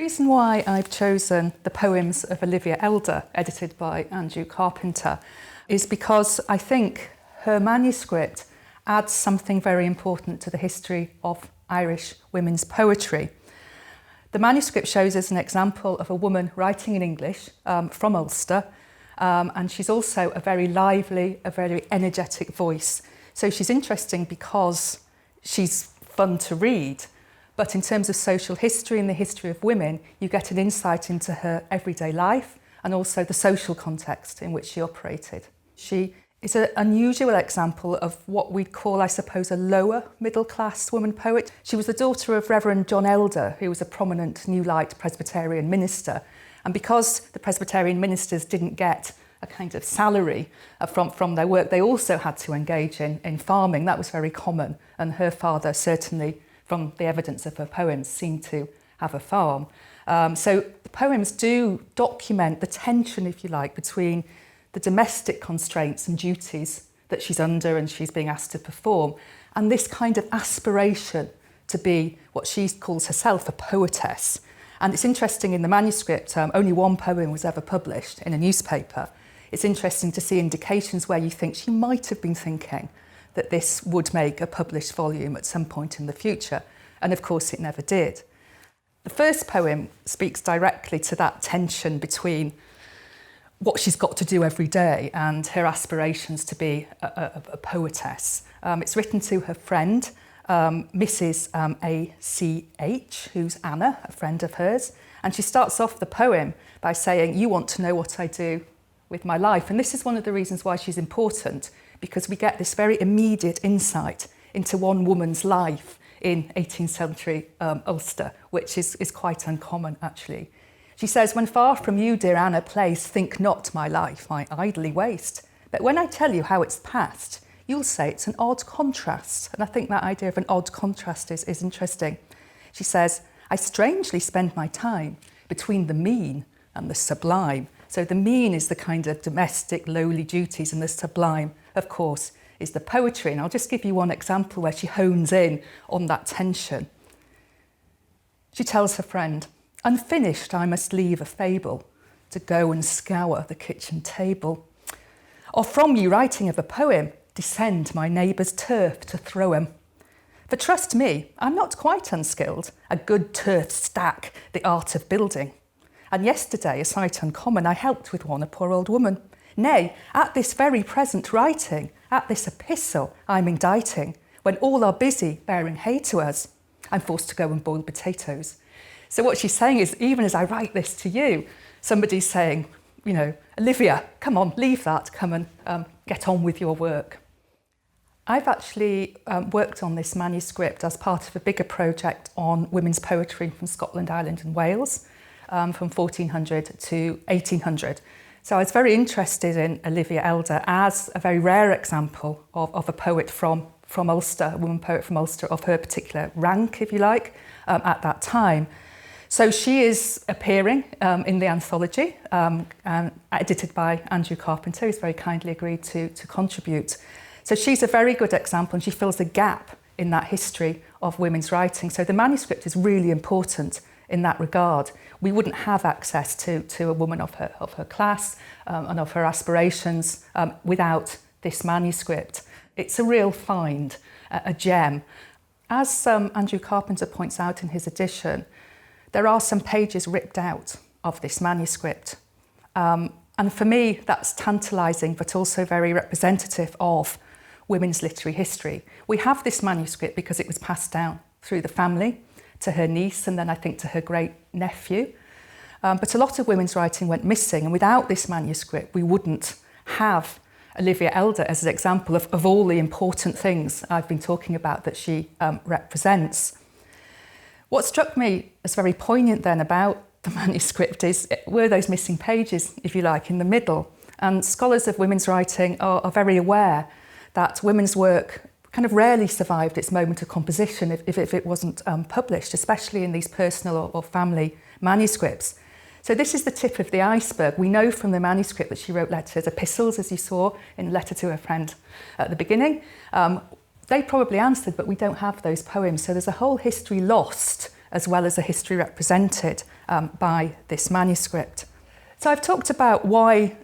reason why I've chosen the poems of Olivia Elder, edited by Andrew Carpenter, is because I think her manuscript adds something very important to the history of Irish women's poetry. The manuscript shows us an example of a woman writing in English from Ulster, and she's also a very lively, a very energetic voice. So she's interesting because she's fun to read, but in terms of social history and the history of women, you get an insight into her everyday life and also the social context in which she operated. She is an unusual example of what we'd call, I suppose, a lower middle class woman poet. She was the daughter of Reverend John Elder, who was a prominent New Light Presbyterian minister. And because the Presbyterian ministers didn't get a kind of salary from their work, they also had to engage in farming. That was very common. And her father, certainly from the evidence of her poems, seemed to have a farm. So the poems do document the tension, if you like, between the domestic constraints and duties that she's under and she's being asked to perform, and this kind of aspiration to be what she calls herself a poetess. And it's interesting, in the manuscript, only one poem was ever published in a newspaper. It's interesting to see indications where you think she might have been thinking that this would make a published volume at some point in the future. And of course it never did. The first poem speaks directly to that tension between what she's got to do every day and her aspirations to be a poetess. It's written to her friend, Mrs. A.C.H., who's Anna, a friend of hers. And she starts off the poem by saying, "You want to know what I do with my life." And this is one of the reasons why she's important, because we get this very immediate insight into one woman's life in 18th century Ulster, which is quite uncommon, actually. She says, "When far from you, dear Anna, place, think not my life I idly waste. But when I tell you how it's passed, you'll say it's an odd contrast." And I think that idea of an odd contrast is interesting. She says, "I strangely spend my time between the mean and the sublime." So the mean is the kind of domestic, lowly duties, and the sublime, of course, is the poetry. And I'll just give you one example where she hones in on that tension. She tells her friend, "Unfinished I must leave a fable to go and scour the kitchen table. Or from you writing of a poem, descend my neighbour's turf to throw 'em. For trust me, I'm not quite unskilled, a good turf stack, the art of building. And yesterday, a sight uncommon, I helped with one, a poor old woman. Nay, at this very present writing, at this epistle I'm inditing, when all are busy bearing hay to us, I'm forced to go and boil potatoes." So what she's saying is, even as I write this to you, somebody's saying, you know, "Olivia, come on, leave that, come and get on with your work." I've actually worked on this manuscript as part of a bigger project on women's poetry from Scotland, Ireland and Wales, from 1400 to 1800. So I was very interested in Olivia Elder as a very rare example of a poet from Ulster, a woman poet from Ulster of her particular rank, if you like, at that time. So she is appearing in the anthology, and edited by Andrew Carpenter, who's very kindly agreed to contribute. So she's a very good example, and she fills a gap in that history of women's writing. So the manuscript is really important in that regard. We wouldn't have access to a woman of her class and of her aspirations without this manuscript. It's a real find, a gem. As Andrew Carpenter points out in his edition, there are some pages ripped out of this manuscript. And for me, that's tantalising, but also very representative of women's literary history. We have this manuscript because it was passed down through the family to her niece, and then I think to her great nephew. But a lot of women's writing went missing, and without this manuscript, we wouldn't have Olivia Elder as an example of all the important things I've been talking about that she represents. What struck me as very poignant then about the manuscript were those missing pages, if you like, in the middle. And scholars of women's writing are very aware that women's work kind of rarely survived its moment of composition if it wasn't published, especially in these personal or family manuscripts. So this is the tip of the iceberg. We know from the manuscript that she wrote letters, epistles, as you saw in Letter to her Friend at the beginning. They probably answered, but we don't have those poems. So there's a whole history lost as well as a history represented by this manuscript. So I've talked about why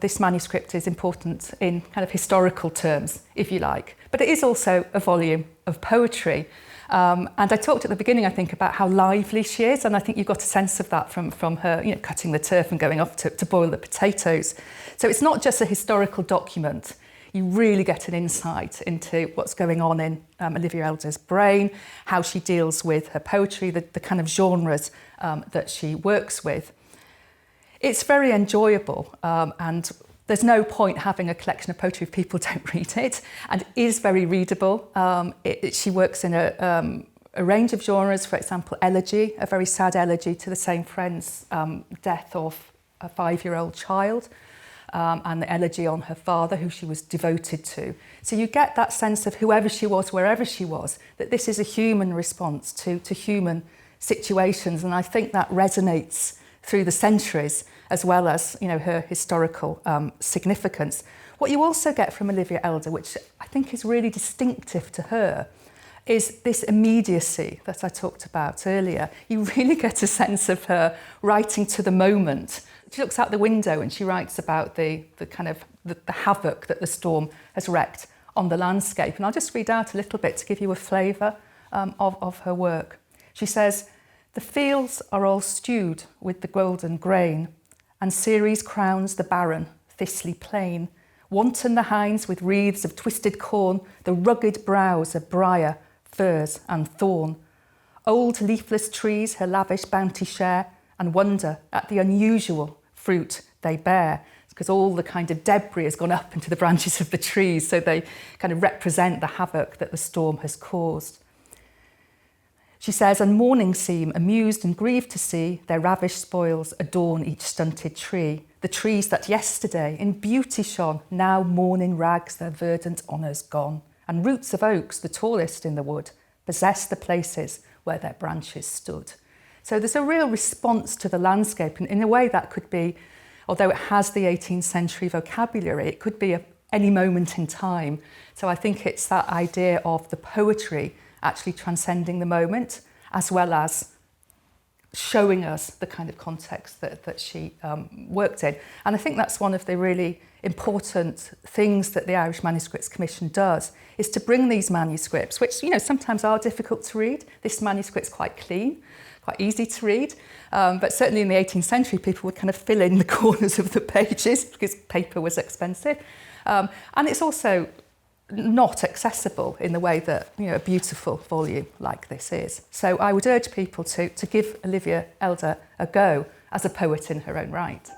this manuscript is important in kind of historical terms, if you like, but it is also a volume of poetry. And I talked at the beginning, I think, about how lively she is, and I think you got a sense of that from her, cutting the turf and going off to boil the potatoes. So it's not just a historical document. You really get an insight into what's going on in Olivia Elder's brain, how she deals with her poetry, the kind of genres that she works with. It's very enjoyable, and there's no point having a collection of poetry if people don't read it, and it is very readable. She works in a range of genres, for example, elegy, a very sad elegy to the same friend's death of a 5-year-old child, and the elegy on her father, who she was devoted to. So you get that sense of whoever she was, wherever she was, that this is a human response to human situations, and I think that resonates through the centuries, as well as her historical significance. What you also get from Olivia Elder, which I think is really distinctive to her, is this immediacy that I talked about earlier. You really get a sense of her writing to the moment. She looks out the window and she writes about the havoc that the storm has wreaked on the landscape. And I'll just read out a little bit to give you a flavour of her work. She says, "The fields are all stewed with the golden grain, and Ceres crowns the barren, thistly plain. Wanton the hinds with wreaths of twisted corn, the rugged brows of briar, furze and thorn. Old leafless trees her lavish bounty share, and wonder at the unusual fruit they bear." It's because all the kind of debris has gone up into the branches of the trees, so they kind of represent the havoc that the storm has caused. She says, "And morning seem amused and grieved to see their ravished spoils adorn each stunted tree. The trees that yesterday in beauty shone, now mourn in rags their verdant honours gone. And roots of oaks, the tallest in the wood, possess the places where their branches stood." So there's a real response to the landscape, and in a way that could be, although it has the 18th century vocabulary, it could be at any moment in time. So I think it's that idea of the poetry actually transcending the moment, as well as showing us the kind of context that she worked in. And I think that's one of the really important things that the Irish Manuscripts Commission does, is to bring these manuscripts, which sometimes are difficult to read. This manuscript's quite clean, quite easy to read, but certainly in the 18th century people would kind of fill in the corners of the pages because paper was expensive. And it's also not accessible in the way that a beautiful volume like this is. So I would urge people to give Olivia Elder a go as a poet in her own right.